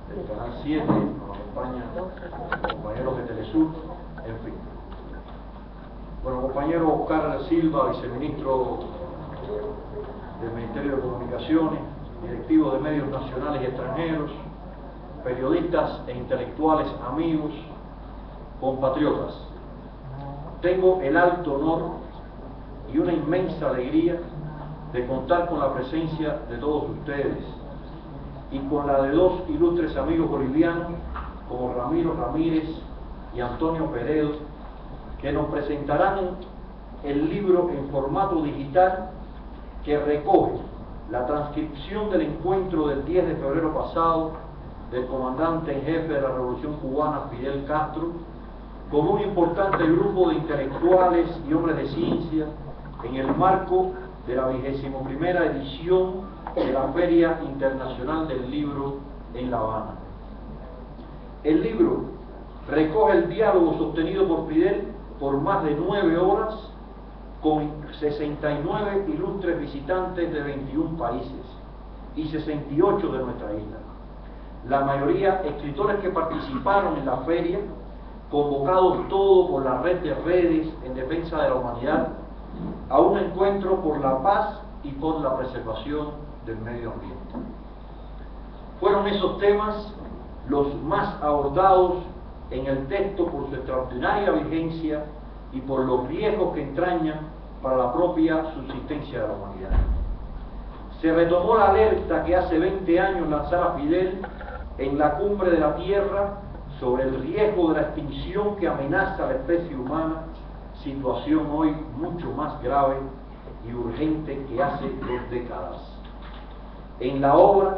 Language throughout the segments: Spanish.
del Canal 7, nos acompañan compañeros de Telesur, en fin. Bueno, compañero Oscar Silva, viceministro del Ministerio de Comunicaciones, directivos de medios nacionales y extranjeros, periodistas e intelectuales, amigos, compatriotas. Tengo el alto honor y una inmensa alegría de contar con la presencia de todos ustedes y con la de dos ilustres amigos bolivianos como Ramiro Ramírez y Antonio Peredo, que nos presentarán el libro en formato digital que recoge la transcripción del encuentro del 10 de febrero pasado del comandante en jefe de la Revolución Cubana, Fidel Castro, con un importante grupo de intelectuales y hombres de ciencia en el marco de la 21ª edición de la Feria Internacional del Libro en La Habana. El libro recoge el diálogo sostenido por Fidel por más de 9 horas con 69 ilustres visitantes de 21 países y 68 de nuestra isla. La mayoría escritores que participaron en la feria, convocados todos por la red de redes en defensa de la humanidad, a un encuentro por la paz y por la preservación del medio ambiente. Fueron esos temas los más abordados en el texto por su extraordinaria vigencia y por los riesgos que entrañan para la propia subsistencia de la humanidad. Se retomó la alerta que hace 20 años lanzara Fidel en la Cumbre de la Tierra sobre el riesgo de la extinción que amenaza a la especie humana, situación hoy mucho más grave y urgente que hace 2 décadas. En la obra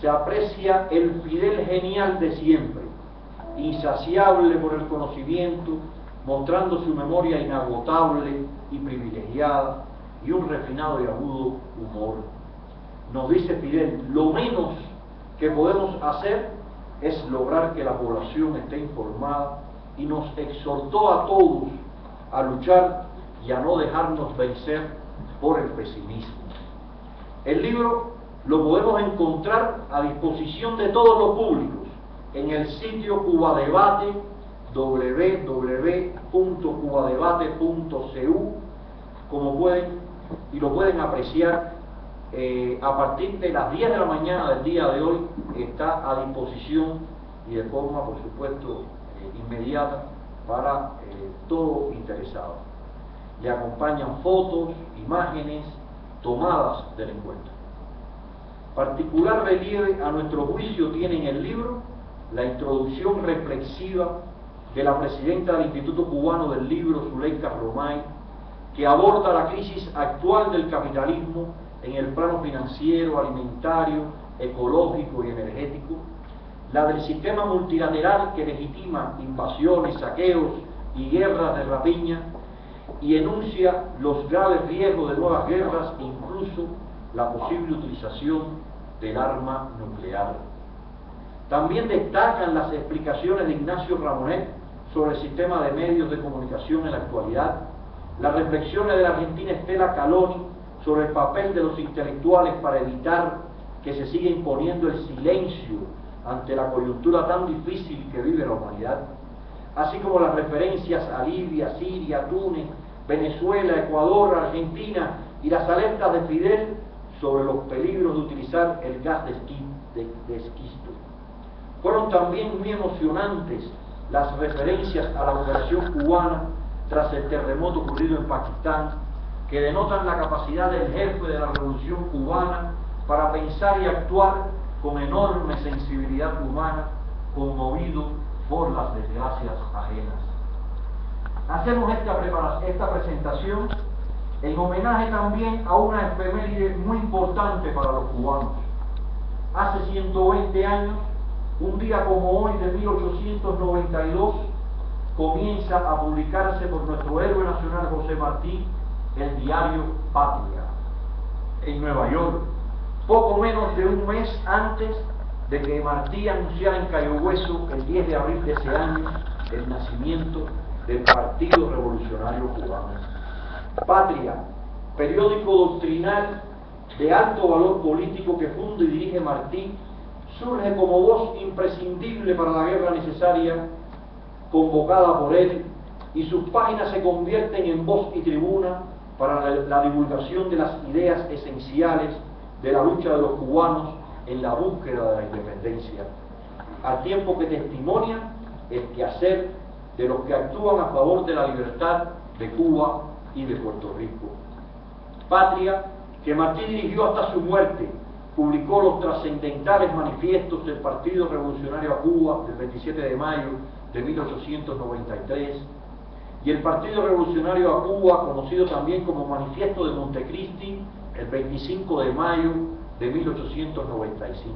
se aprecia el Fidel genial de siempre, insaciable por el conocimiento, mostrando su memoria inagotable y privilegiada y un refinado y agudo humor. Nos dice Fidel, lo menos que podemos hacer es lograr que la población esté informada, y nos exhortó a todos a luchar y a no dejarnos vencer por el pesimismo. El libro lo podemos encontrar a disposición de todos los públicos en el sitio Cubadebate, www.cubadebate.cu, y lo pueden apreciar a partir de las 10 de la mañana del día de hoy. Está a disposición y de forma, por supuesto, inmediata para todo interesado. Le acompañan fotos, imágenes tomadas del encuentro. Particular relieve a nuestro juicio tiene en el libro la introducción reflexiva de la presidenta del Instituto Cubano del Libro, Zuleika Romay, que aborda la crisis actual del capitalismo en el plano financiero, alimentario, ecológico y energético, la del sistema multilateral que legitima invasiones, saqueos y guerras de rapiña, y enuncia los graves riesgos de nuevas guerras e incluso la posible utilización del arma nuclear. También destacan las explicaciones de Ignacio Ramonet sobre el sistema de medios de comunicación en la actualidad, las reflexiones de la argentina Estela Caloni sobre el papel de los intelectuales para evitar que se siga imponiendo el silencio ante la coyuntura tan difícil que vive la humanidad, así como las referencias a Libia, Siria, Túnez, Venezuela, Ecuador, Argentina y las alertas de Fidel sobre los peligros de utilizar el gas de esquisto. Fueron también muy emocionantes las referencias a la operación cubana tras el terremoto ocurrido en Pakistán, que denotan la capacidad del jefe de la Revolución Cubana para pensar y actuar con enorme sensibilidad humana, conmovido por las desgracias ajenas. Hacemos esta presentación en homenaje también a una efeméride muy importante para los cubanos. Hace 120 años, un día como hoy de 1892, comienza a publicarse por nuestro héroe nacional José Martí el diario Patria, en Nueva York, poco menos de un mes antes de que Martí anunciara en Cayo Hueso, el 10 de abril de ese año, el nacimiento del Partido Revolucionario Cubano. Patria, periódico doctrinal de alto valor político que funda y dirige Martí surge como voz imprescindible para la guerra necesaria convocada por él, y sus páginas se convierten en voz y tribuna para la divulgación de las ideas esenciales de la lucha de los cubanos en la búsqueda de la independencia, al tiempo que testimonian el quehacer de los que actúan a favor de la libertad de Cuba y de Puerto Rico. Patria, que Martí dirigió hasta su muerte, publicó los trascendentales manifiestos del Partido Revolucionario a Cuba del 27 de mayo de 1893, y el Partido Revolucionario a Cuba, conocido también como Manifiesto de Montecristi, el 25 de mayo de 1895.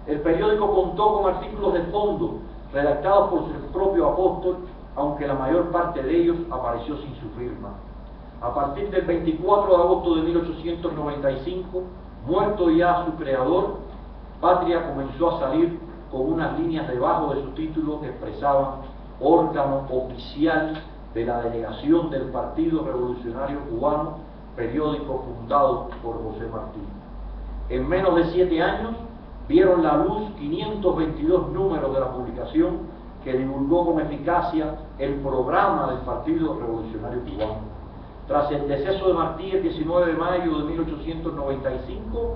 El periódico contó con artículos de fondo redactados por su propio apóstol, aunque la mayor parte de ellos apareció sin su firma. A partir del 24 de agosto de 1895, muerto ya su creador, Patria comenzó a salir con unas líneas debajo de su título que expresaban órgano oficial de la delegación del Partido Revolucionario Cubano, periódico fundado por José Martí. En menos de 7 años vieron la luz 522 números de la publicación que divulgó con eficacia el programa del Partido Revolucionario Cubano. Tras el deceso de Martí el 19 de mayo de 1895,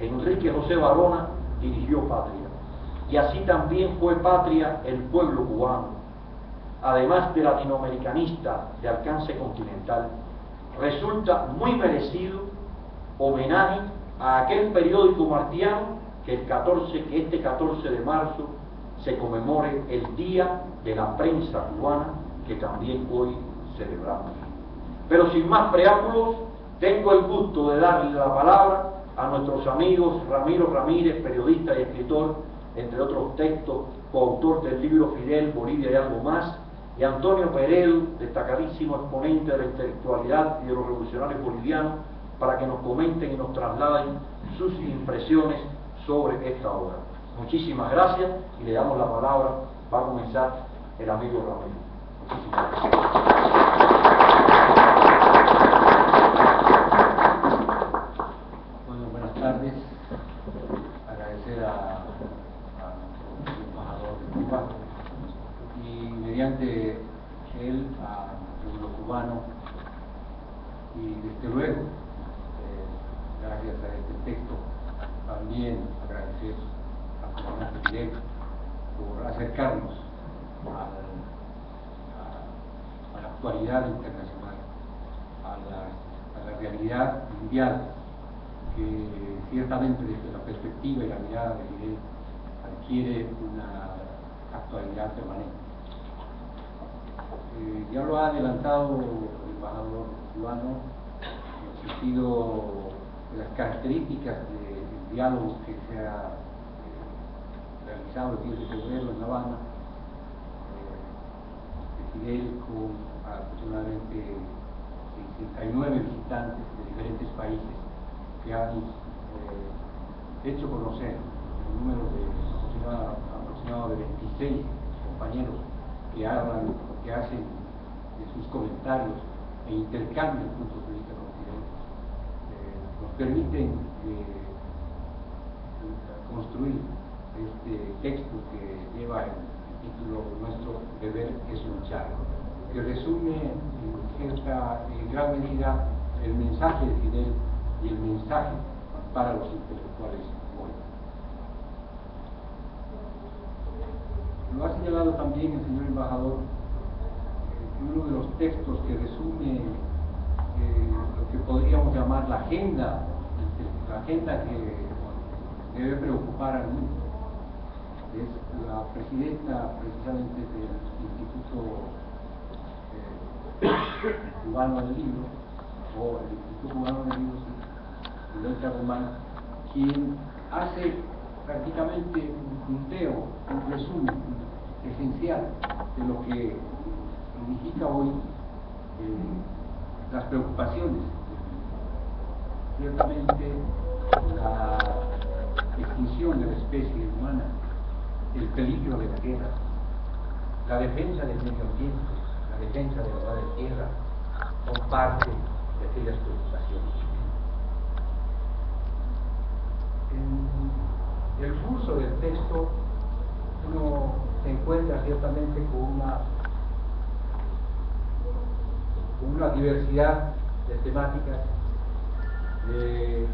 Enrique José Varona dirigió Patria. Y así también fue Patria el pueblo cubano, además de latinoamericanista de alcance continental. Resulta muy merecido homenaje a aquel periódico martiano que este 14 de marzo se conmemore el Día de la Prensa Cubana, que también hoy celebramos. Pero sin más preámbulos, tengo el gusto de darle la palabra a nuestros amigos Ramiro Ramírez, periodista y escritor, entre otros textos, coautor del libro Fidel, Bolivia y algo más, y Antonio Peredo, destacadísimo exponente de la intelectualidad y de los revolucionarios bolivianos, para que nos comenten y nos trasladen sus impresiones sobre esta obra. Muchísimas gracias y le damos la palabra. Va a comenzar el amigo Ramiro. Muchísimas gracias. Bueno, buenas tardes. Agradecer al embajador de Cuba y mediante él al pueblo cubano, y desde luego gracias a este texto también agradecer al comandante Fidel por acercarnos a la actualidad internacional, a la realidad mundial, que ciertamente desde la perspectiva y la mirada de Fidel adquiere una actualidad permanente. Ya lo ha adelantado el embajador cubano en el sentido de las características del diálogo que se ha realizado el 10 de febrero en La Habana, de Fidel con aproximadamente 69 visitantes de diferentes países que han hecho conocer el número de aproximado de 26 compañeros que hablan, que hacen sus comentarios e intercambian puntos de vista con Fidel, nos permiten construir este texto que lleva el título Nuestro deber es luchar, que resume en gran medida el mensaje de Fidel y el mensaje para los intelectuales hoy. Lo ha señalado también el señor embajador, uno de los textos que resume lo que podríamos llamar la agenda que debe preocupar al mundo. Es la presidenta precisamente del Instituto Cubano del Libro, o el Instituto Cubano del Libro, Luisa Román, quien hace prácticamente un punteo, un resumen esencial de lo que significa hoy las preocupaciones. Ciertamente la extinción de la especie humana, el peligro de la guerra, la defensa del medio ambiente, la defensa de la madre tierra, son parte de aquellas preocupaciones. el curso del texto uno se encuentra ciertamente con una diversidad de temáticas, de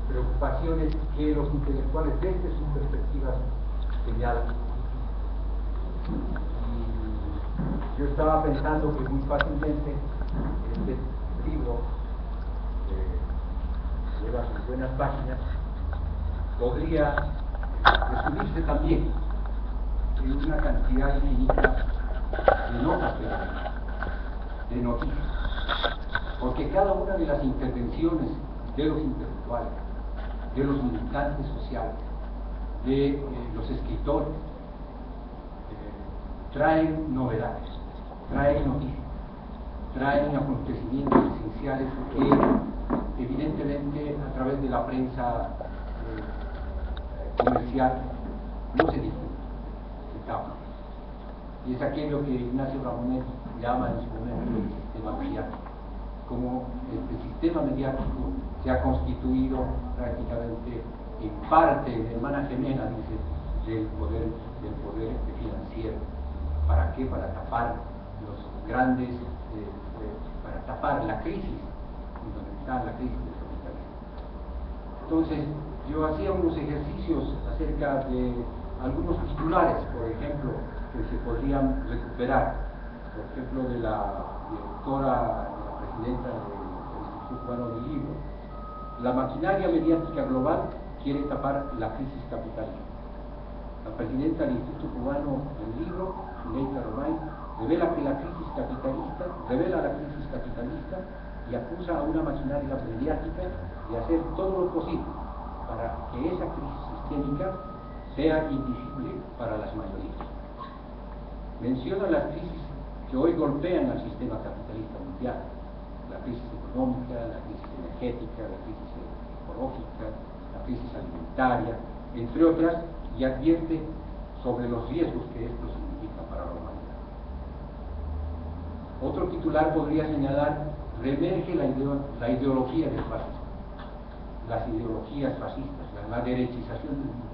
preocupaciones que los intelectuales desde sus perspectivas señalan. Y yo estaba pensando que muy fácilmente este libro, que lleva sus buenas páginas, podría resumirse también en una cantidad infinita de notas de noticias, porque cada una de las intervenciones de los intelectuales, de los militantes sociales, de los escritores, traen novedades, traen noticias, traen acontecimientos esenciales que evidentemente a través de la prensa comercial no se difunden, se tapan. Y es aquello que Ignacio Ramonet llama en su momento el sistema mediático. Como este sistema mediático se ha constituido prácticamente en parte, en hermana gemela, dice, del poder financiero. ¿Para qué? Para tapar los grandes, para tapar la crisis fundamental, la crisis del capitalismo. Entonces, yo hacía unos ejercicios acerca de algunos titulares, por ejemplo, que se podrían recuperar, por ejemplo, de la directora, la presidenta del Instituto Cubano del Libro. La maquinaria mediática global quiere tapar la crisis capitalista. La presidenta del Instituto Cubano del Libro, Zuleika Romay, revela la crisis capitalista y acusa a una maquinaria mediática de hacer todo lo posible para que esa crisis sistémica sea invisible para las mayorías. Menciona las crisis que hoy golpean al sistema capitalista mundial: la crisis económica, la crisis energética, la crisis ecológica, la crisis alimentaria, entre otras, y advierte sobre los riesgos que esto significa para la humanidad. Otro titular podría señalar: reemerge la ideología del fascismo, las ideologías fascistas, la derechización del mundo.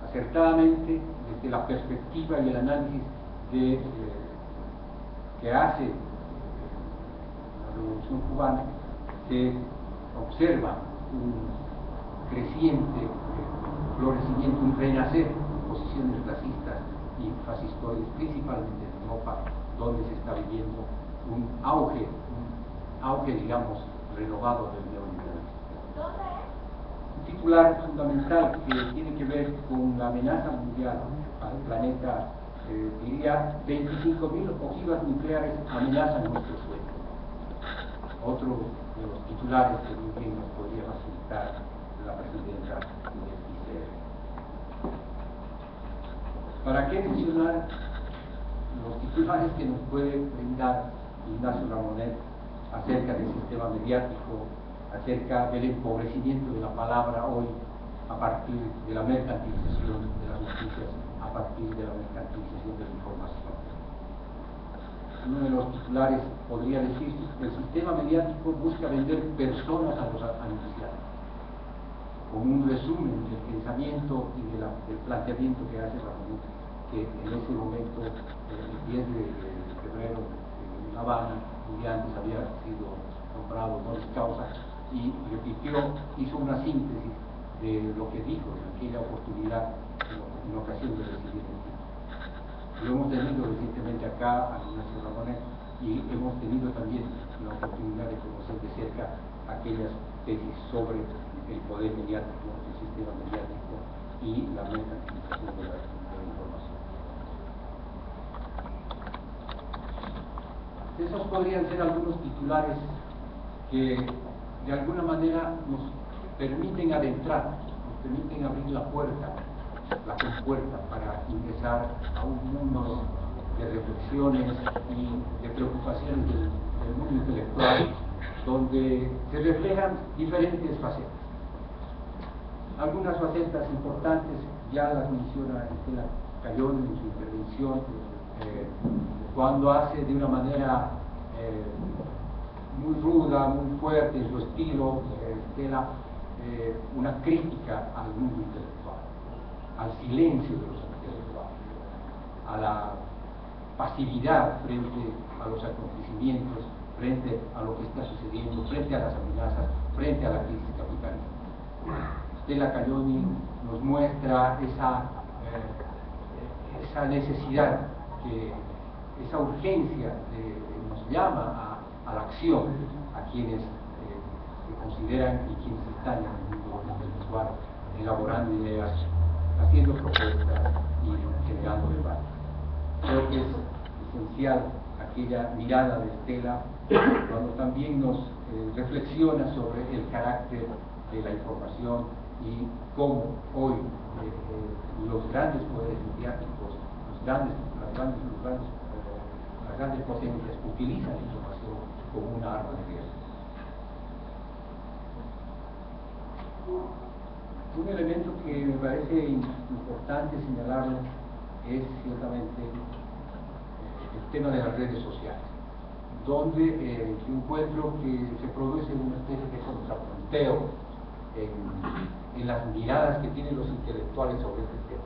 Acertadamente, desde la perspectiva y el análisis que hace la Revolución Cubana, se observa un creciente florecimiento, un renacer de posiciones racistas y fascistoides, principalmente en Europa, donde se está viviendo un auge, digamos, renovado del neoliberalismo. Un titular fundamental que tiene que ver con la amenaza mundial al planeta, diría: 25.000 ojivas nucleares amenazan nuestro suelo. Otro de los titulares que muy bien nos podría facilitar la presidenta del ICR. ¿Para qué mencionar los titulares que nos puede brindar Ignacio Ramonet acerca del sistema mediático, acerca del empobrecimiento de la palabra hoy a partir de la mercantilización de las noticias, a partir de la mercantilización de la información? Uno de los titulares podría decir: el sistema mediático busca vender personas a los anunciantes, como un resumen del pensamiento y del planteamiento que hace Ramonet, que en ese momento, el 10 de febrero, en La Habana, un día antes había sido nombrado honoris causa, y repitió, hizo una síntesis de lo que dijo en aquella oportunidad en ocasión de recibir el título. Lo hemos tenido recientemente acá a Ignacio Ramonet, y hemos tenido también la oportunidad de conocer de cerca aquellas tesis sobre el poder mediático, el sistema mediático y la mercantilización de la información. Esos podrían ser algunos titulares que de alguna manera nos permiten adentrar, nos permiten abrir la compuerta para ingresar a un mundo de reflexiones y de preocupaciones del mundo intelectual, donde se reflejan diferentes facetas. Algunas facetas importantes ya las menciona Estela Cayón en su intervención, cuando hace de una manera muy ruda, muy fuerte en su estilo, Estela una crítica al mundo intelectual, al silencio de los intelectuales, a la pasividad frente a los acontecimientos, frente a lo que está sucediendo, frente a las amenazas, frente a la crisis capitalista. Stella Calloni nos muestra esa necesidad, esa urgencia, nos llama a la acción a quienes se consideran y quienes están en el mundo intelectual, elaborando ideas, haciendo propuestas y generando debate. Creo que es esencial aquella mirada de Stella cuando también nos reflexiona sobre el carácter de la información y cómo hoy los grandes poderes mediáticos, las grandes potencias utilizan la información como una arma de guerra. Un elemento que me parece importante señalarlo es ciertamente el tema de las redes sociales, donde yo encuentro que se produce una especie de contrapunteo en las miradas que tienen los intelectuales sobre este tema.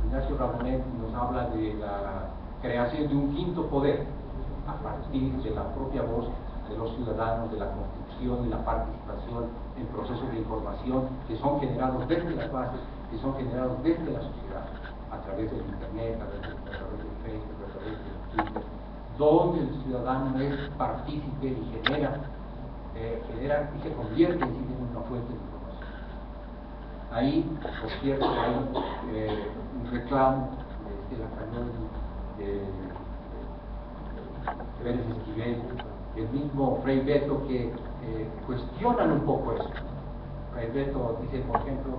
Ignacio Ramonet nos habla de la creación de un quinto poder a partir de la propia voz de los ciudadanos, de la construcción y la participación en procesos de información que son generados desde las bases, que son generados desde la sociedad, a través del internet, a través del Facebook, a través del Twitter, donde el ciudadano es partícipe y genera y se convierte en sí mismo en una fuente de información. Ahí, por cierto, hay un reclamo de Stella Calloni, de Pérez Esquivel, el mismo Frei Beto, que cuestionan un poco eso. Frei Beto dice, por ejemplo,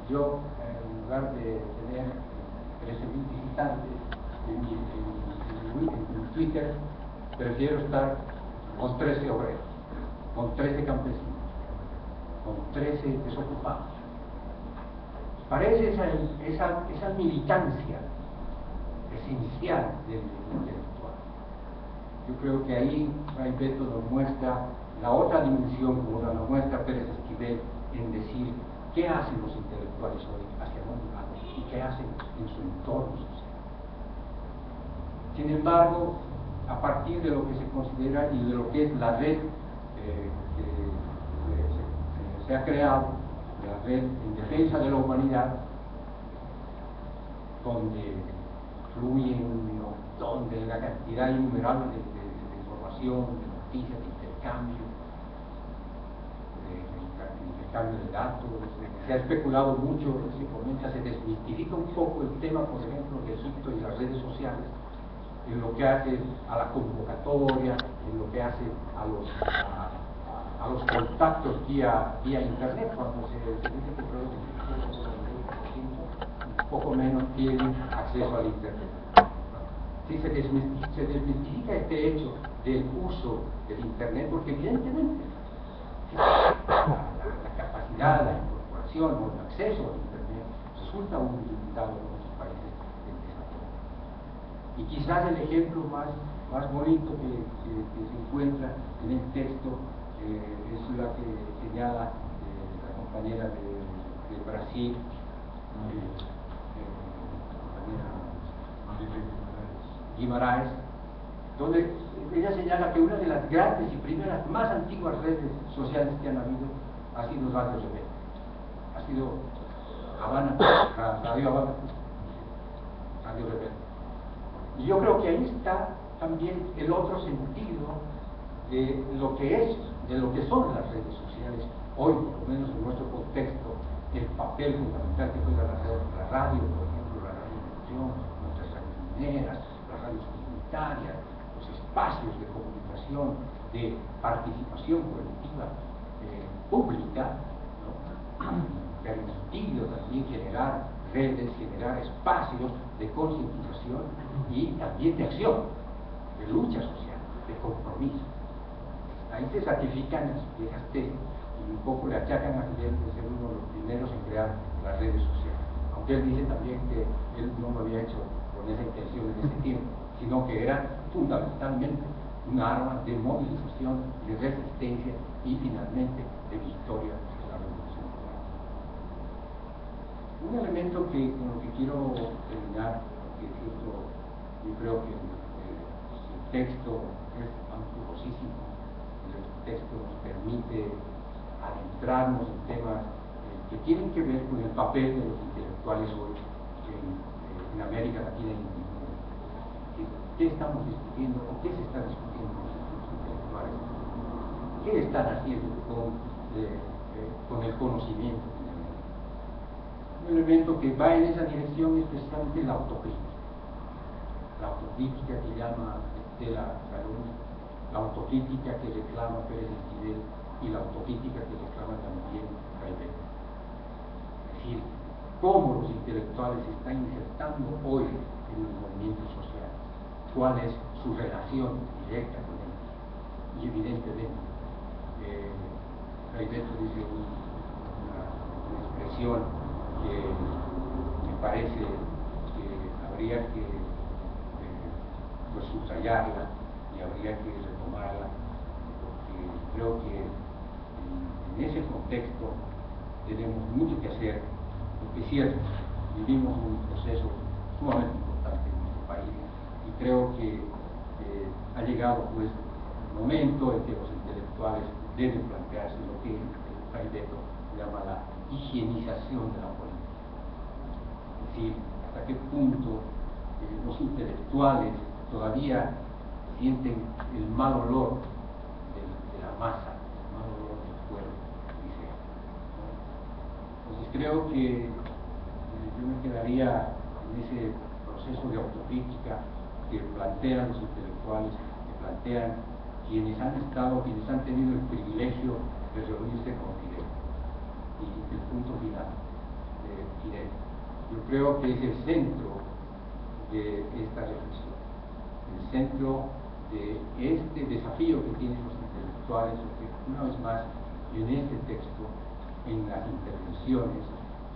yo en lugar de tener 13.000 visitantes en Twitter, prefiero estar con 13 obreros, con 13 campesinos, con 13 desocupados. Parece esa militancia esencial del intelectual. Yo creo que ahí Frei Beto nos muestra la otra dimensión, como nos muestra Pérez Esquivel, en decir qué hacen los intelectuales hoy, hacia dónde van y qué hacen en su entorno social. Sin embargo, a partir de lo que se considera y de lo que es la red que se ha creado, la red en defensa de la humanidad, donde fluyen un montón de la cantidad innumerable de información, de noticias, de intercambio, de datos. Se ha especulado mucho, se comenta, se desmistifica un poco el tema, por ejemplo, de Egipto y las redes sociales, en lo que hace a la convocatoria, en lo que hace a los contactos vía internet, cuando se dice que un poco menos tienen acceso al internet. Sí, se desmitifica este hecho del uso del internet, porque evidentemente la capacidad, la incorporación o el acceso al internet resulta muy limitado en muchos países del desarrollo. Y quizás el ejemplo más bonito que se encuentra en el texto es la que señala la compañera de Brasil, Guimarães, donde ella señala que una de las grandes y primeras, más antiguas redes sociales que han habido ha sido Radio Rebelde, ha sido Habana, Radio Habana, Radio Rebelde. Y yo creo que ahí está también el otro sentido de lo que son las redes sociales hoy, por lo menos en nuestro contexto, el papel fundamental que juega la radio, por ejemplo, la radiodifusión, nuestras radios mineras, las radios comunitarias, los espacios de comunicación, de participación colectiva pública, ¿no? Permitido también generar redes, generar espacios de concientización y también de acción, de lucha social, de compromiso. Ahí se sacrifican las viejas tesis y un poco le achacan a Fidel de ser uno de los primeros en crear las redes sociales. Aunque él dice también que él no lo había hecho con esa intención en ese tiempo, sino que era fundamentalmente un arma de movilización, de resistencia y finalmente de victoria de la revolución cubana. Un elemento con lo que quiero terminar, que es cierto, yo creo que el texto es amplosísimo, el texto nos permite adentrarnos en temas que tienen que ver con el papel de los intelectuales hoy en América Latina y en el mundo. ¿Qué estamos discutiendo o qué se está discutiendo con los intelectuales? ¿Qué están haciendo con el conocimiento? Un elemento que va en esa dirección es precisamente la autocrítica. La autocrítica que llama Estela Caloni, la autocrítica que reclama Pérez Esquivel y la autocrítica que reclama también Raimundo. Es decir, cómo los intelectuales se están insertando hoy en los movimientos sociales, cuál es su relación directa con ellos. Y evidentemente, Raimundo dice una expresión que me parece que habría que subrayarla y habría que retomarla, porque creo que en ese contexto tenemos mucho que hacer, porque es cierto, vivimos un proceso sumamente importante en nuestro país y creo que ha llegado pues el momento en que los intelectuales deben plantearse lo que Raimundo llama la higienización de la política. Es decir, hasta qué punto los intelectuales todavía sienten el mal olor de la masa, el mal olor del pueblo, dice. Entonces creo que yo me quedaría en ese proceso de autocrítica que plantean los intelectuales, que plantean quienes han tenido el privilegio de reunirse con Fidel. Y el punto final de Fidel, yo creo que es el centro de esta reflexión, el centro de este desafío que tienen los intelectuales, porque una vez más en este texto, en las intervenciones,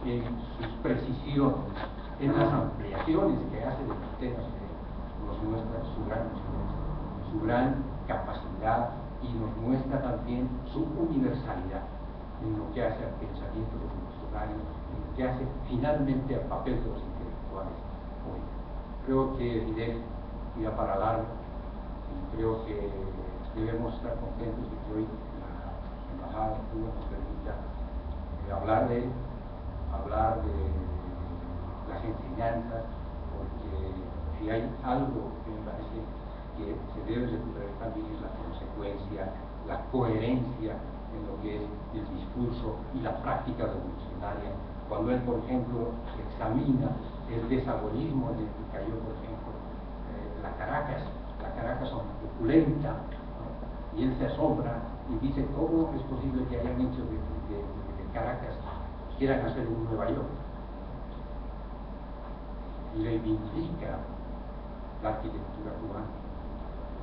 en sus precisiones, en las ampliaciones que hace de los temas que nos muestra su gran influencia, su gran capacidad y nos muestra también su universalidad en lo que hace al pensamiento revolucionario, en lo que hace finalmente al papel de los intelectuales hoy. Creo que Fidel irá para largo y creo que debemos estar contentos de que hoy la Embajada de Cuba nos permita hablar de él, hablar de las enseñanzas, porque si hay algo que me parece que se debe recuperar también es la consecuencia, la coherencia en lo que es el discurso y la práctica revolucionaria. Cuando él, por ejemplo, examina el desagorismo en el que cayó, por ejemplo, la Caracas opulenta, ¿no? Y él se asombra y dice, ¿cómo es posible que hayan hecho de Caracas quieran hacer un Nueva York? Y reivindica la arquitectura cubana,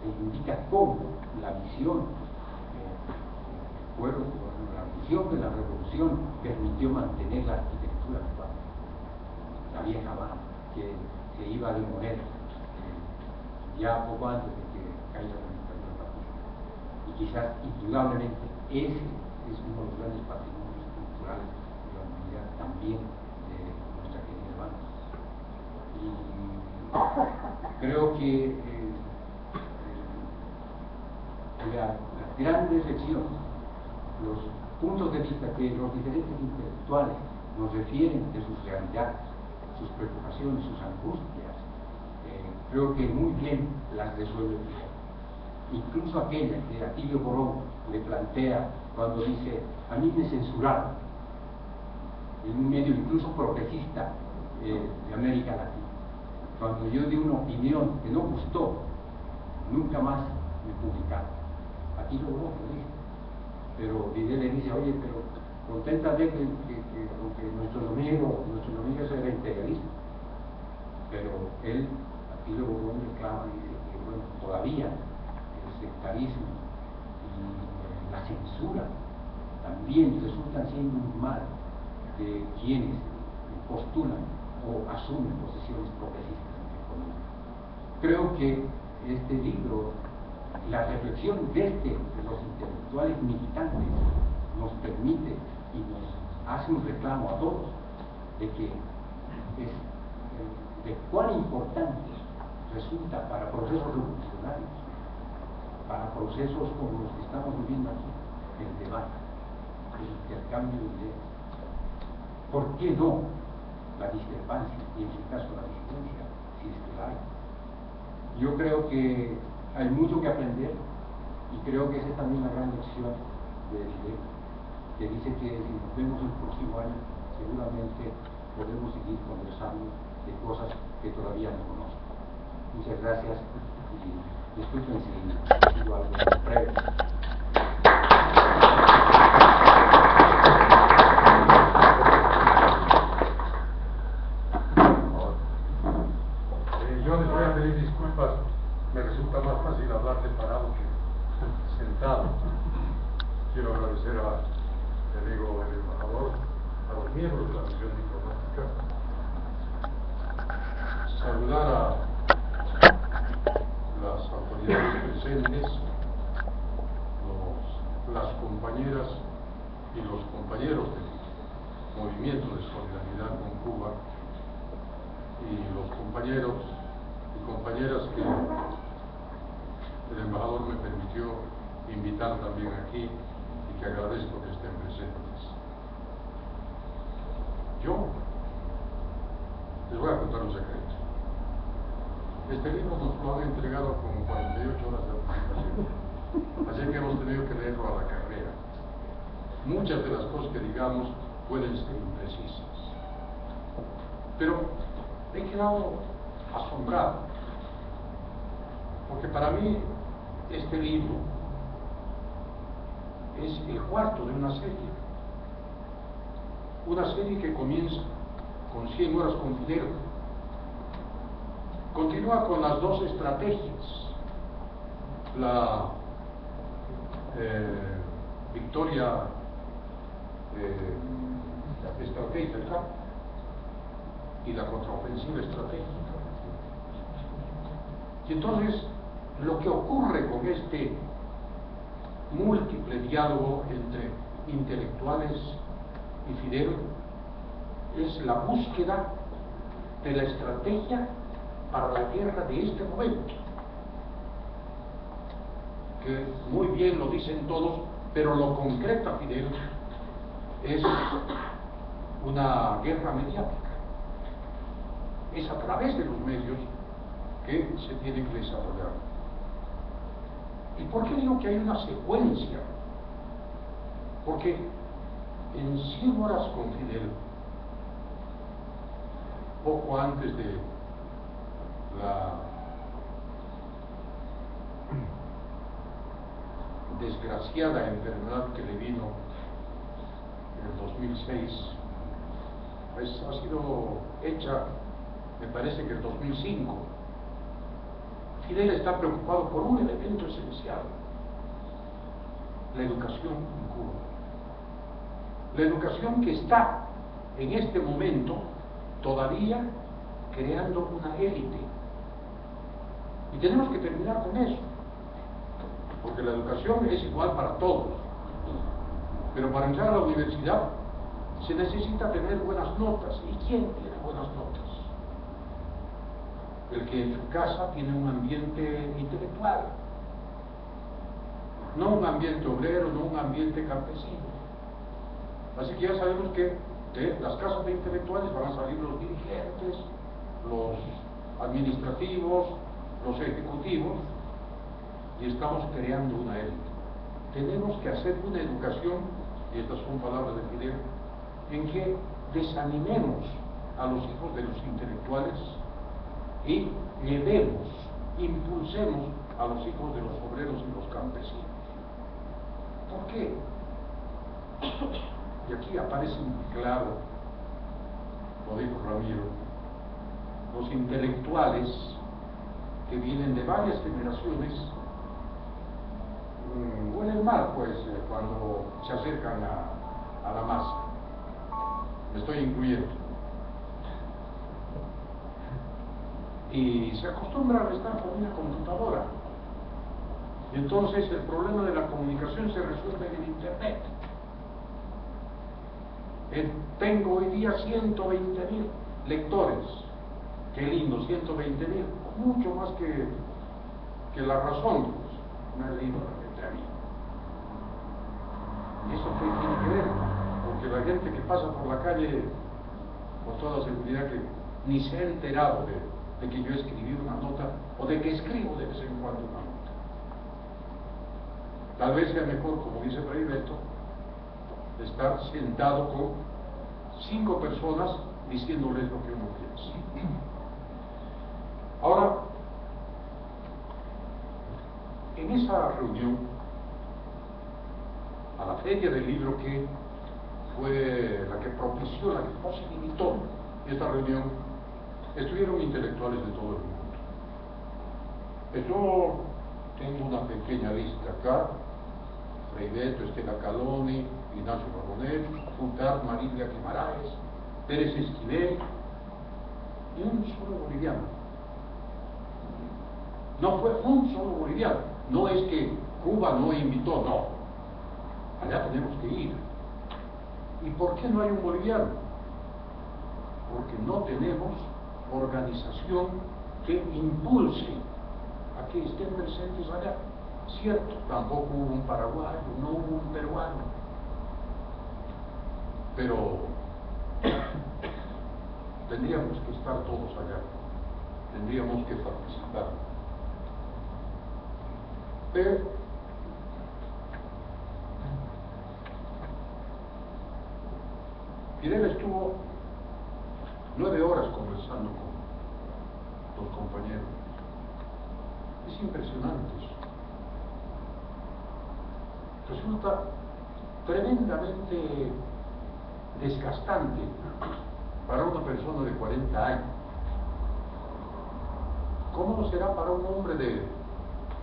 reivindica cómo la visión pueblo cubano, la visión de la revolución permitió mantener la arquitectura cubana, la vieja Habana, que se iba a demoler ya poco antes de que caiga la dictadura fascista. Y quizás, indudablemente, ese es uno de los grandes patrimonios culturales de la humanidad, también de nuestra querida Habana. Y creo que la gran reflexión, los puntos de vista que los diferentes intelectuales nos refieren de sus realidades, sus preocupaciones, sus angustias, creo que muy bien las resuelve Fidel. Incluso aquella que Atilio Borón le plantea cuando dice, a mí me censuraron en un medio incluso progresista de América Latina. Cuando yo di una opinión que no gustó, nunca más me publicaron. Atilio Borón lo dice. Pero Fidel le dice, oye, pero conténtame que nuestro enemigo era integralista. Pero él, Atilio Borón, reclama y dice que, bueno, todavía el sectarismo y la censura también resultan siendo un mal de quienes postulan o asumen posiciones progresistas en la economía. Creo que este libro la reflexión de los intelectuales militantes nos permite y nos hace un reclamo a todos de que de cuán importante resulta para procesos revolucionarios, para procesos como los que estamos viviendo aquí, el debate, el intercambio de ideas. ¿Por qué no la discrepancia y en su caso la disidencia, si es que la hay? Yo creo que hay mucho que aprender y creo que esa es también la gran lección de Fidel, que dice que si nos vemos el próximo año seguramente podemos seguir conversando de cosas que todavía no conozco. Muchas gracias y disculpen si digo algo breve. Yo les voy a pedir disculpas, me resulta más fácil hablar de parado que sentado. Quiero agradecer a mi amigo el embajador, a los miembros de la misión diplomática, saludar a las autoridades presentes, las compañeras y los compañeros del Movimiento de Solidaridad con Cuba y los compañeros y compañeras que el embajador me permitió invitar también aquí y que agradezco que estén presentes. Yo les voy a contar un secreto. Este libro nos lo han entregado con 48 horas de anticipación, así que hemos tenido que leerlo a la carrera. Muchas de las cosas que digamos pueden ser imprecisas, pero he quedado asombrado, porque para mí este libro es el cuarto de una serie que comienza con 100 horas con Fidel, continúa con las dos estrategias, la victoria estratégica y la contraofensiva estratégica. Y entonces lo que ocurre con este múltiple diálogo entre intelectuales y Fidel es la búsqueda de la estrategia para la guerra de este momento, que muy bien lo dicen todos, pero lo concreta Fidel es una guerra mediática. Es a través de los medios que se tiene que desarrollar. ¿Y por qué digo que hay una secuencia? Porque en 100 horas con Fidel, poco antes de la desgraciada enfermedad que le vino en el 2006, pues ha sido hecha, me parece que en el 2005. Fidel está preocupado por un elemento esencial: la educación en Cuba. La educación que está en este momento todavía creando una élite. Y tenemos que terminar con eso, porque la educación es igual para todos. Pero para entrar a la universidad se necesita tener buenas notas. ¿Y quién tiene buenas notas? El que en su casa tiene un ambiente intelectual, no un ambiente obrero, no un ambiente campesino. Así que ya sabemos que de las casas de intelectuales van a salir los dirigentes, los administrativos, los ejecutivos, y estamos creando una élite. Tenemos que hacer una educación, y estas son palabras de Fidel, en que desanimemos a los hijos de los intelectuales y llevemos, impulsemos a los hijos de los obreros y los campesinos. ¿Por qué? Y aquí aparece muy claro, lo dijo Ramiro, los intelectuales que vienen de varias generaciones huelen mal, pues, cuando se acercan a la masa. Me estoy incluyendo. Y se acostumbran a estar con una computadora. Y entonces el problema de la comunicación se resuelve en el Internet. Tengo hoy día 120.000 lectores. Qué lindo, 120.000, mucho más que La Razón, pues, una leído entre a mí. ¿Y eso qué tiene que ver? Porque la gente que pasa por la calle, con toda seguridad que ni se ha enterado de que yo escribí una nota, o de que escribo de vez en cuando una nota. Tal vez sea mejor, como dice Fray Beto, estar sentado con 5 personas diciéndoles lo que uno piensa. Ahora, en esa reunión, a la Feria del Libro, que fue la que propició, la que posibilitó esta reunión, estuvieron intelectuales de todo el mundo. Yo tengo una pequeña lista acá: Fray Beto, Estela Caloni, Ignacio Rabonet, Juntar, Marilia Guimaraes, Pérez Esquivel, y un solo boliviano. No fue un solo boliviano. No es que Cuba no invitó, no. Allá tenemos que ir. ¿Y por qué no hay un boliviano? Porque no tenemos organización que impulse a que estén presentes allá. Cierto, tampoco hubo un paraguayo, no hubo un peruano. Pero tendríamos que estar todos allá. Tendríamos que participar. Pero Fidel estuvo 9 horas conversando con los compañeros. Es impresionante eso. Resulta tremendamente desgastante para una persona de 40 años. ¿Cómo no será para un hombre de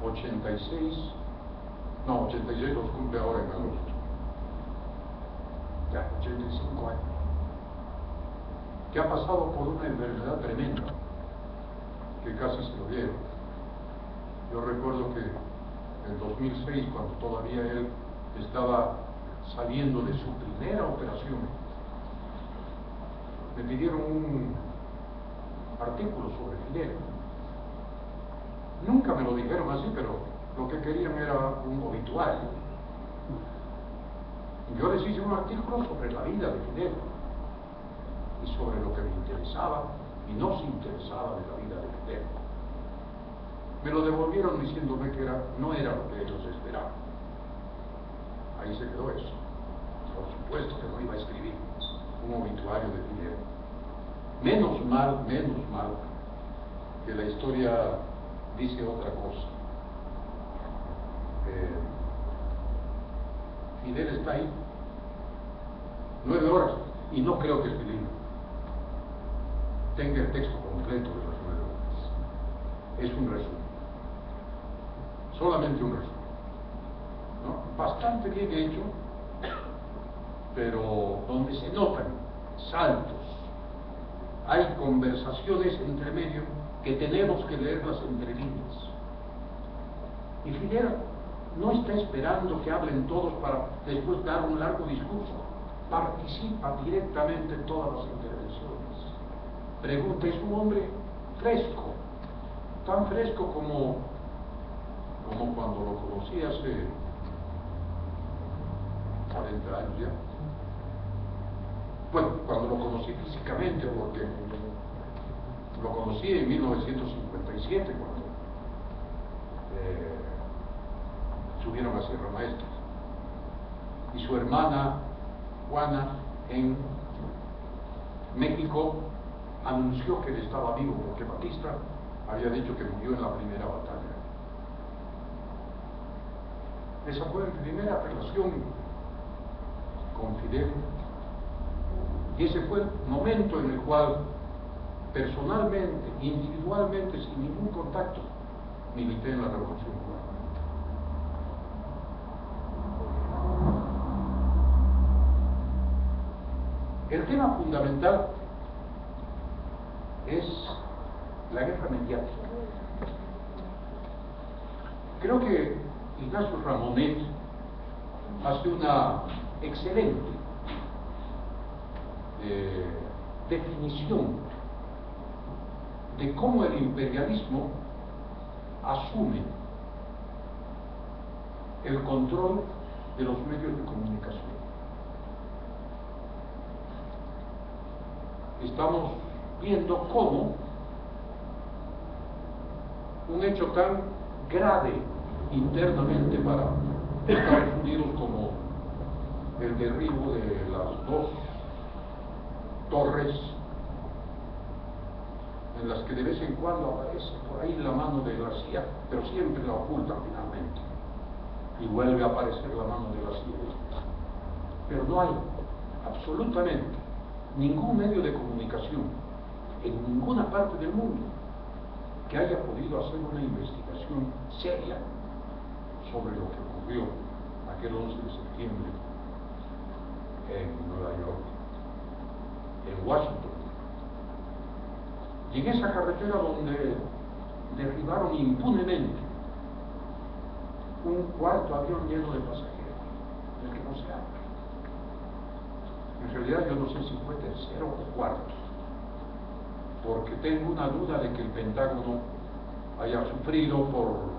86? No, 86 los cumple ahora en agosto. Ya, 85 años. Que ha pasado por una enfermedad tremenda, que casi se lo dieron. Yo recuerdo que en 2006, cuando todavía él estaba saliendo de su primera operación, me pidieron un artículo sobre Fidel. Nunca me lo dijeron así, pero lo que querían era un obituario. Yo les hice un artículo sobre la vida de Fidel y sobre lo que me interesaba y no se interesaba de la vida de Fidel. Me lo devolvieron diciéndome que no era lo que ellos esperaban. Ahí se quedó eso. Por supuesto que no iba a escribir un obituario de Fidel. Menos mal que la historia dice otra cosa. Fidel está ahí 9 horas, y no creo que este libro tenga el texto completo de las 9 horas. Es un resumen, solamente un resumen, ¿no? Bastante bien hecho, pero donde se notan saltos, hay conversaciones entre medio que tenemos que leerlas entre líneas. Y Fidel no está esperando que hablen todos para después dar un largo discurso. Participa directamente en todas las intervenciones. Pregunta, es un hombre fresco, tan fresco como cuando lo conocí hace 40 años ya. Bueno, cuando lo conocí físicamente, porque lo conocí en 1957, cuando subieron a Sierra Maestra, y su hermana Juana en México anunció que él estaba vivo porque Batista había dicho que murió en la primera batalla. Esa fue mi primera relación con Fidel, y ese fue el momento en el cual personalmente, individualmente, sin ningún contacto, milité en la Revolución Cubana. El tema fundamental es la guerra mediática. Creo que Ignacio Ramonet hace una excelente definición de cómo el imperialismo asume el control de los medios de comunicación. Estamos viendo cómo un hecho tan grave internamente para Estados Unidos como el derribo de las dos torres en las que de vez en cuando aparece por ahí la mano de la CIA, pero siempre la oculta finalmente, y vuelve a aparecer la mano de la CIA. Pero no hay absolutamente ningún medio de comunicación en ninguna parte del mundo que haya podido hacer una investigación seria sobre lo que ocurrió aquel 11 de septiembre en Nueva York, en Washington, y en esa carretera donde derribaron impunemente un cuarto avión lleno de pasajeros, del que no se habla. En realidad yo no sé si fue tercero o cuarto, porque tengo una duda de que el Pentágono haya sufrido por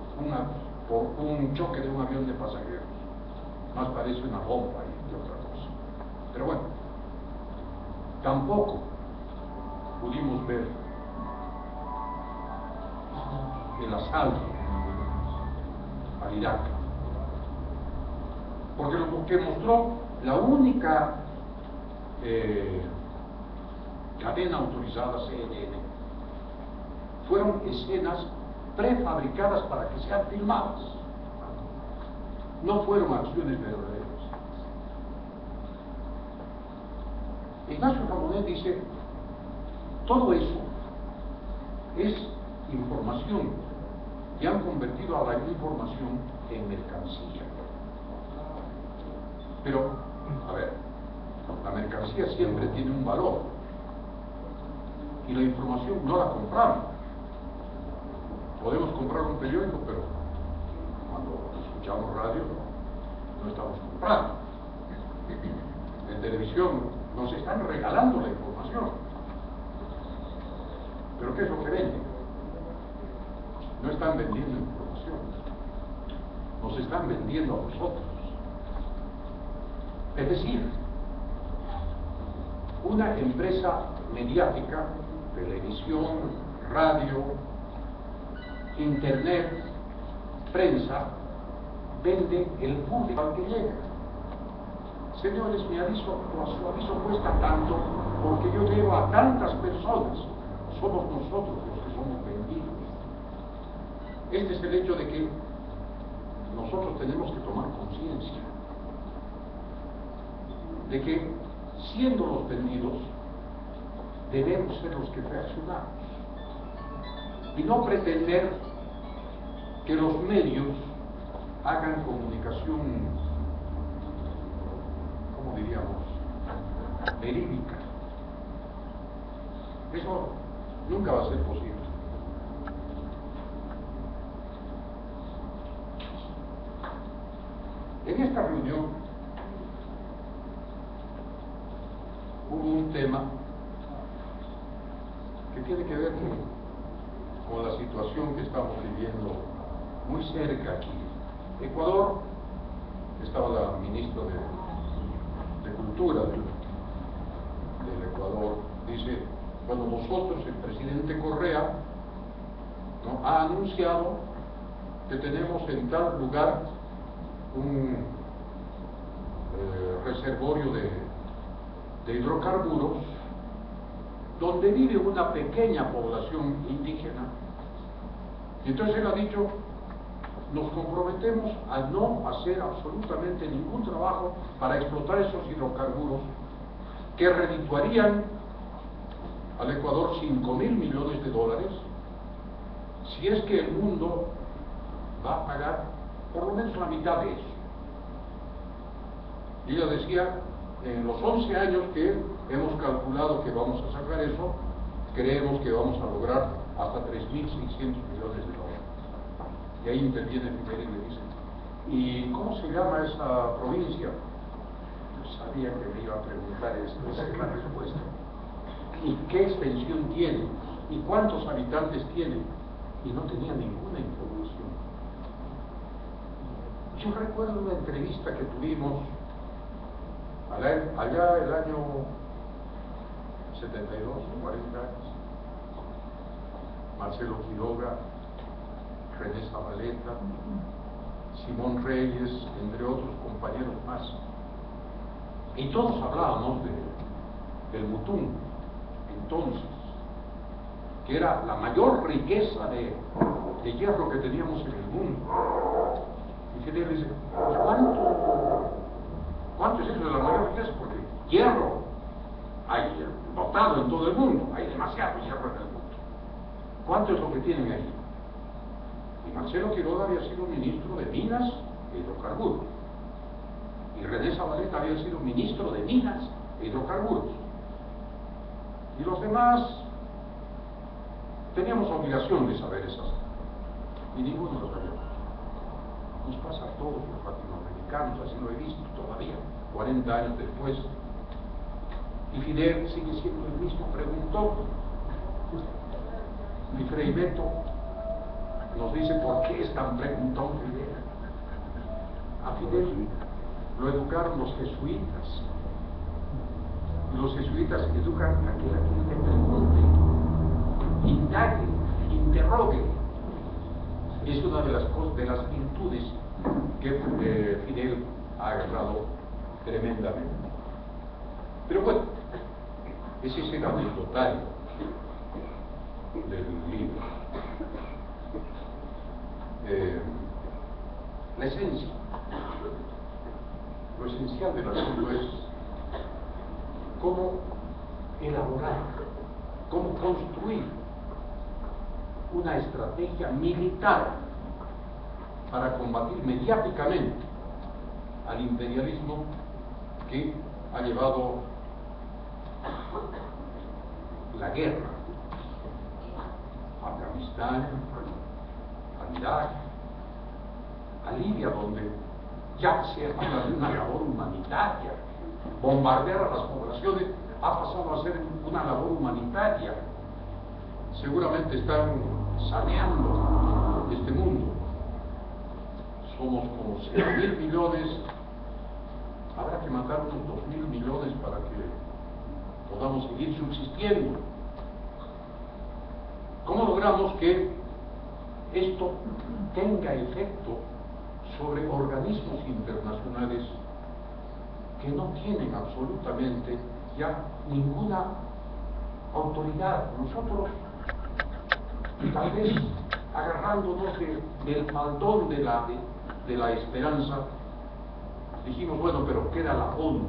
un choque de un avión de pasajeros. Más parece una bomba y otra cosa. Pero bueno, tampoco pudimos ver el asalto al Irak, porque lo que mostró la única cadena autorizada, CNN, fueron escenas prefabricadas para que sean filmadas, no fueron acciones verdaderas. Ignacio Ramonet dice, todo eso es información y han convertido a la información en mercancía. Pero, a ver, la mercancía siempre tiene un valor y la información no la compramos. Podemos comprar un periódico, pero cuando escuchamos radio no estamos comprando. En televisión nos están regalando la información. ¿Pero qué es lo que venden? No están vendiendo información, nos están vendiendo a nosotros. Es decir, una empresa mediática, televisión, radio, internet, prensa, vende el público al que llega. Señores, su aviso cuesta tanto porque yo llevo a tantas personas. Somos nosotros los que somos vendidos. Este es el hecho de que nosotros tenemos que tomar conciencia de que, siendo los vendidos, debemos ser los que reaccionamos y no pretender que los medios hagan comunicación, ¿cómo diríamos?, verídica. Eso nunca va a ser posible. En esta reunión hubo un tema que tiene que ver con la situación que estamos viviendo muy cerca aquí. Ecuador, estaba la ministra de Cultura del Ecuador, dice, bueno, nosotros, el presidente Correa, ¿no?, ha anunciado que tenemos en tal lugar un reservorio de hidrocarburos donde vive una pequeña población indígena. Y entonces él ha dicho, nos comprometemos a no hacer absolutamente ningún trabajo para explotar esos hidrocarburos que redituarían al Ecuador $5.000 millones, si es que el mundo va a pagar por lo menos la mitad de eso. Y ella decía, en los 11 años que hemos calculado que vamos a sacar eso, creemos que vamos a lograr hasta $3.600 millones. Y ahí interviene Figueroa y le dice, ¿Y cómo se llama esa provincia? Yo sabía que me iba a preguntar esto, esa es la respuesta. ¿Y qué extensión tiene? ¿Y cuántos habitantes tiene? Y no tenía ninguna información. Yo recuerdo una entrevista que tuvimos allá el año 72, 40 años. Marcelo Quiroga, René Zabaleta, Simón Reyes, entre otros compañeros más. Y todos hablábamos del Mutún, entonces, que era la mayor riqueza de hierro que teníamos en el mundo. Y Fidel dice, ¿cuánto es eso de la mayor riqueza? Porque hierro hay botado en todo el mundo, hay demasiado hierro en el mundo. ¿Cuánto es lo que tienen ahí? Y Marcelo Quiroga había sido ministro de Minas e Hidrocarburos. Y René Zabaleta había sido ministro de Minas e Hidrocarburos. Y los demás teníamos obligación de saber esas cosas. Y ninguno lo sabía. Nos pasa a todos los latinoamericanos, así lo he visto todavía, 40 años después. Y Fidel sigue siendo el mismo preguntón. Y Frei Beto nos dice por qué es tan preguntón Fidel. A Fidel lo educaron los jesuitas. Y los jesuitas educan a que la gente pregunte, indague, interrogue. Es una de las cosas, de las virtudes que Fidel ha agarrado tremendamente. Pero bueno, ese es el anecdotario del libro. La esencia, lo esencial del asunto es cómo elaborar, cómo construir una estrategia militar para combatir mediáticamente al imperialismo que ha llevado la guerra a Afganistán, a Irak, a Libia, donde ya se habla de una labor humanitaria. Bombardear a las poblaciones ha pasado a ser una labor humanitaria. Seguramente están saneando este mundo. Somos como 6.000 millones, habrá que matar unos 2.000 millones para que podamos seguir subsistiendo. ¿Cómo logramos que esto tenga efecto sobre organismos internacionales que no tienen absolutamente ya ninguna autoridad? Nosotros, tal vez agarrándonos del faldón de la esperanza, dijimos, bueno, pero queda la ONU.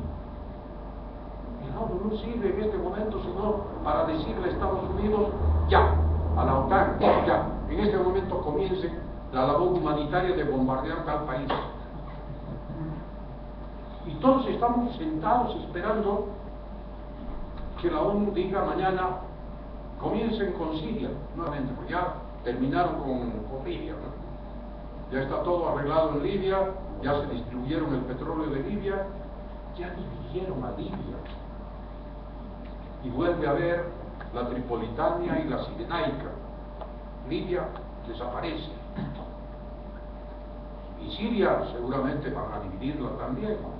Y la ONU no sirve en este momento sino para decirle a Estados Unidos, ya, a la OTAN, ya, en este momento comience la labor humanitaria de bombardear tal país. Y todos estamos sentados esperando que la ONU diga mañana, comiencen con Siria, nuevamente, porque ya terminaron con Libia, ¿no? Ya está todo arreglado en Libia, ya se distribuyeron el petróleo de Libia, ya dividieron a Libia. Y vuelve a haber la Tripolitania y la Cirenaica. Libia desaparece. Y Siria seguramente van a dividirla también, ¿no?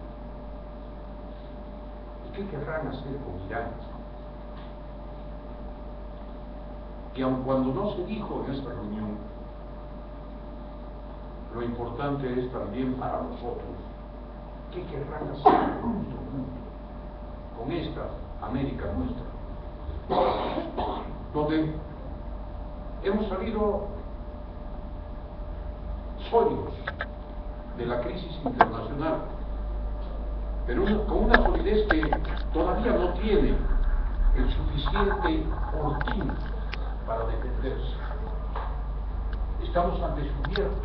¿Y qué querrán hacer con Irán? Que aun cuando no se dijo en esta reunión, lo importante es también para nosotros, ¿qué querrán hacer con nuestro mundo, con esta América nuestra, donde hemos salido sólidos de la crisis internacional, pero con una solidez que todavía no tiene el suficiente fortín para defenderse? Estamos al descubierto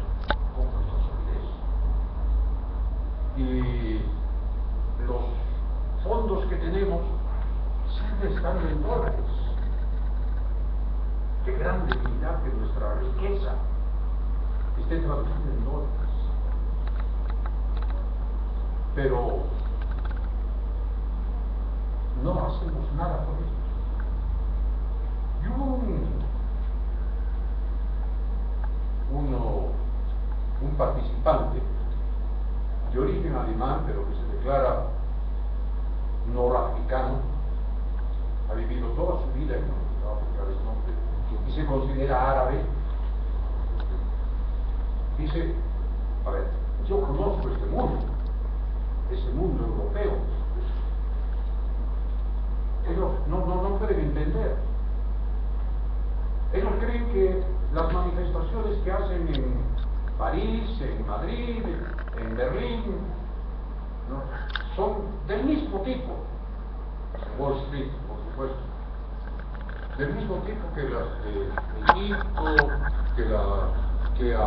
con nuestra solidez. Y los fondos que tenemos siempre están en dólares. Qué gran debilidad que nuestra riqueza esté traducida en dólares. pero no hacemos nada por ellos. Y hubo un participante de origen alemán, pero que se declara norafricano, ha vivido toda su vida en África del Norte y se considera árabe. Dice, a ver, yo conozco este mundo, ese mundo europeo. Ellos no pueden entender. Ellos creen que las manifestaciones que hacen en París, en Madrid, en Berlín, ¿no?, son del mismo tipo, Wall Street, por supuesto, del mismo tipo que las de Egipto, que a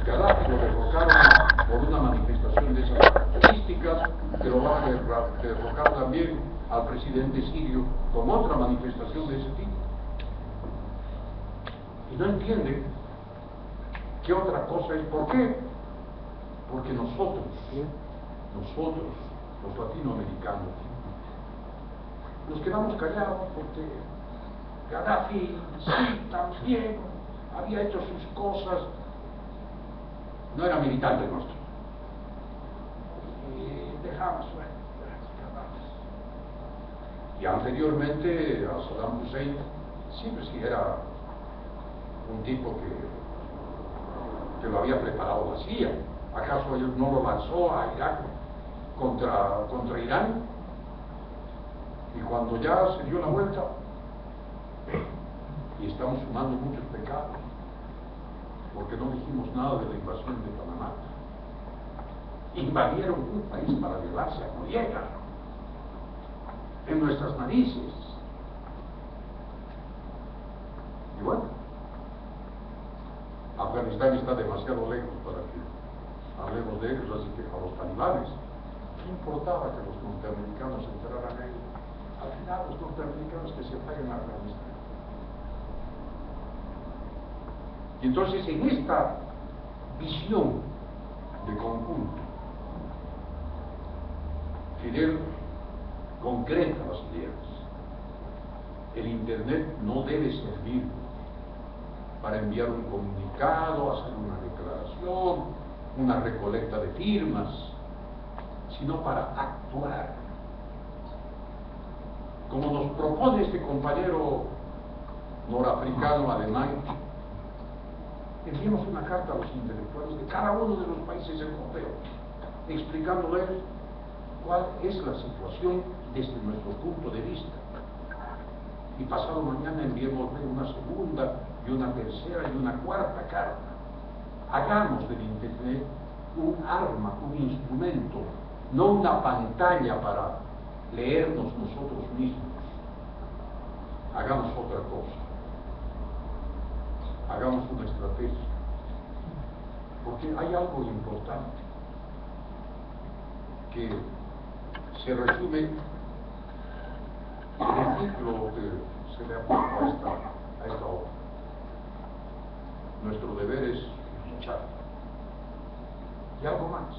Gaddafi lo derrocaron por una manifestación de esas características, que lo van a derrocar también al presidente sirio con otra manifestación de ese tipo. Y no entienden qué otra cosa es. ¿Por qué? Porque nosotros, los latinoamericanos, nos quedamos callados porque Gaddafi sí, también había hecho sus cosas, no era militante nuestro. Y dejamos, y anteriormente a Saddam Hussein siempre sí era un tipo que lo había preparado la CIA. ¿Acaso ellos no lo lanzó a Irak contra Irán? Y cuando ya se dio la vuelta, y estamos sumando muchos pecados, porque no dijimos nada de la invasión de Panamá. Invadieron un país para violarse a Noriega en nuestras narices. Y bueno, Afganistán está demasiado lejos para que hablemos de ellos, así que a los talibanes, ¿qué importaba que los norteamericanos entraran ahí? Al final los norteamericanos que se vayan a Afganistán. Y entonces en esta visión de conjunto, Fidel concreta las ideas. El Internet no debe servir para enviar un comunicado, hacer una declaración, una recolecta de firmas, sino para actuar. Como nos propone este compañero norafricano alemán, enviamos una carta a los intelectuales de cada uno de los países europeos, explicándoles cuál es la situación desde nuestro punto de vista. Y pasado mañana enviémosle una segunda y una tercera y una cuarta carta. Hagamos del Internet un arma, un instrumento, no una pantalla para leernos nosotros mismos. Hagamos otra cosa. Hagamos una estrategia. Porque hay algo importante que se resume en el título que se le ha puesto a esta obra. Nuestro deber es luchar. Y algo más.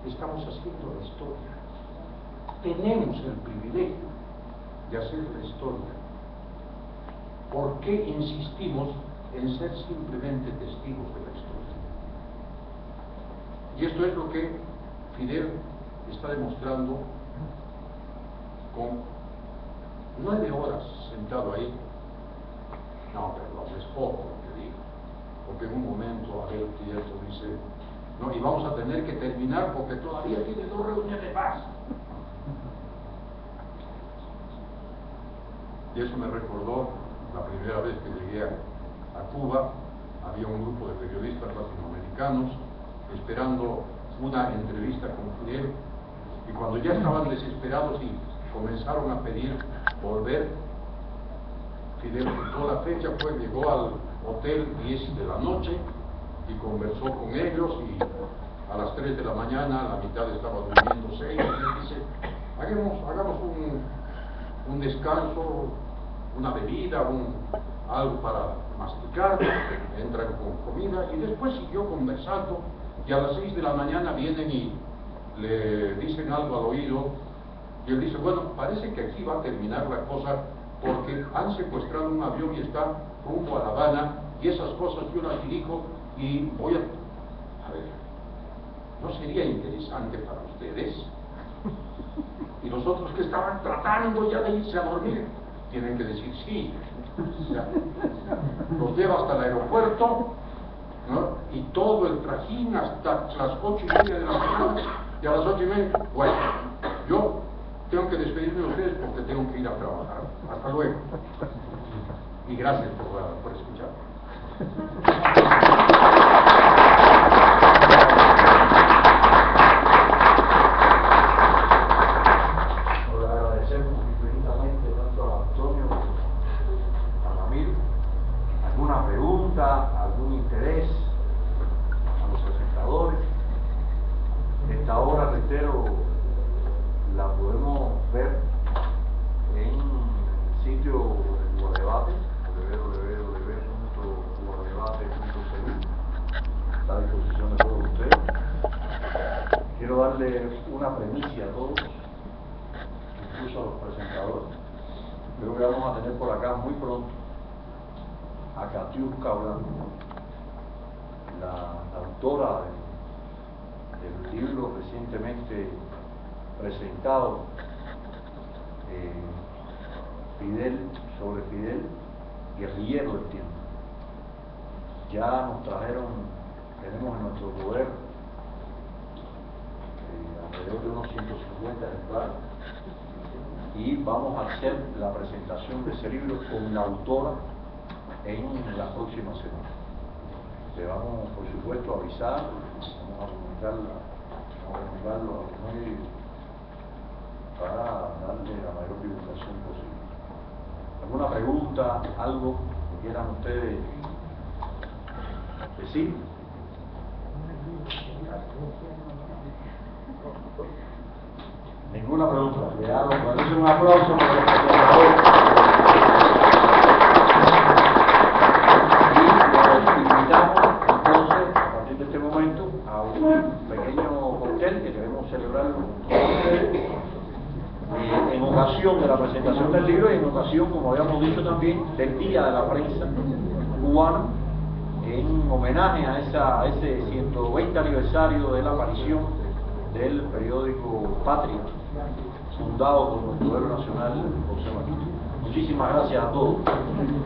Estamos haciendo la historia. Tenemos el privilegio de hacer la historia. ¿Por qué insistimos en ser simplemente testigos de la historia? Y esto es lo que Fidel está demostrando con 9 horas sentado ahí. No, pero es poco lo que digo, porque en un momento Abel Prieto dice, no, y vamos a tener que terminar porque todavía tiene 2 reuniones más. Y eso me recordó la primera vez que llegué a Cuba. Había un grupo de periodistas latinoamericanos esperando una entrevista con Fidel, y cuando ya estaban desesperados y comenzaron a pedir volver, Fidel quitó la fecha, pues llegó al hotel 10 de la noche y conversó con ellos, y a las 3 de la mañana, la mitad estaba durmiendo 6, y les dice, hagamos un descanso, una bebida, algo para masticar, entran con comida, y después siguió conversando y a las 6 de la mañana vienen y le dicen algo al oído, y él dice, bueno, parece que aquí va a terminar la cosa, porque han secuestrado un avión y está rumbo a La Habana, y esas cosas yo las dirijo, y voy a ver, ¿no sería interesante para ustedes? Y los otros que estaban tratando ya de irse a dormir, tienen que decir sí. O sea, los lleva hasta el aeropuerto, ¿no? Y todo el trajín hasta las 8:30 de la mañana, y a las 8:30, bueno, yo tengo que despedirme de ustedes porque tengo que ir a trabajar. Hasta luego. Y gracias por escuchar. Le agradecemos infinitamente tanto a Antonio como a Ramiro. ¿Alguna pregunta, algún interés a los presentadores? Esta obra, reitero, la podemos ver en el sitio de Guadebate, www.guadebate.cu. Está a disposición de todos ustedes. Quiero darle una premisa a todos, incluso a los presentadores. Creo que vamos a tener por acá muy pronto a Katiuska Blanco, la autora del libro recientemente presentado, Fidel, sobre Fidel, guerrillero del tiempo. Ya nos trajeron, tenemos en nuestro poder alrededor de unos 150 ejemplares, y vamos a hacer la presentación de ese libro con la autora en la próxima semana. Le vamos, por supuesto, a avisar, vamos a comunicarlo a los medios para darle la mayor divulgación posible. ¿Alguna pregunta, algo que quieran ustedes decir? Ninguna pregunta. Le hago un aplauso por el presentador. Y los invitamos entonces, a partir de este momento, a un pequeño cóctel que debemos celebrar con todos ustedes, en ocasión de la presentación del libro y en ocasión, como habíamos dicho también, del Día de la Prensa Cubana, en homenaje a ese 120 aniversario de la aparición del periódico Patria, fundado por nuestro héroe nacional José Martí. Muchísimas gracias a todos.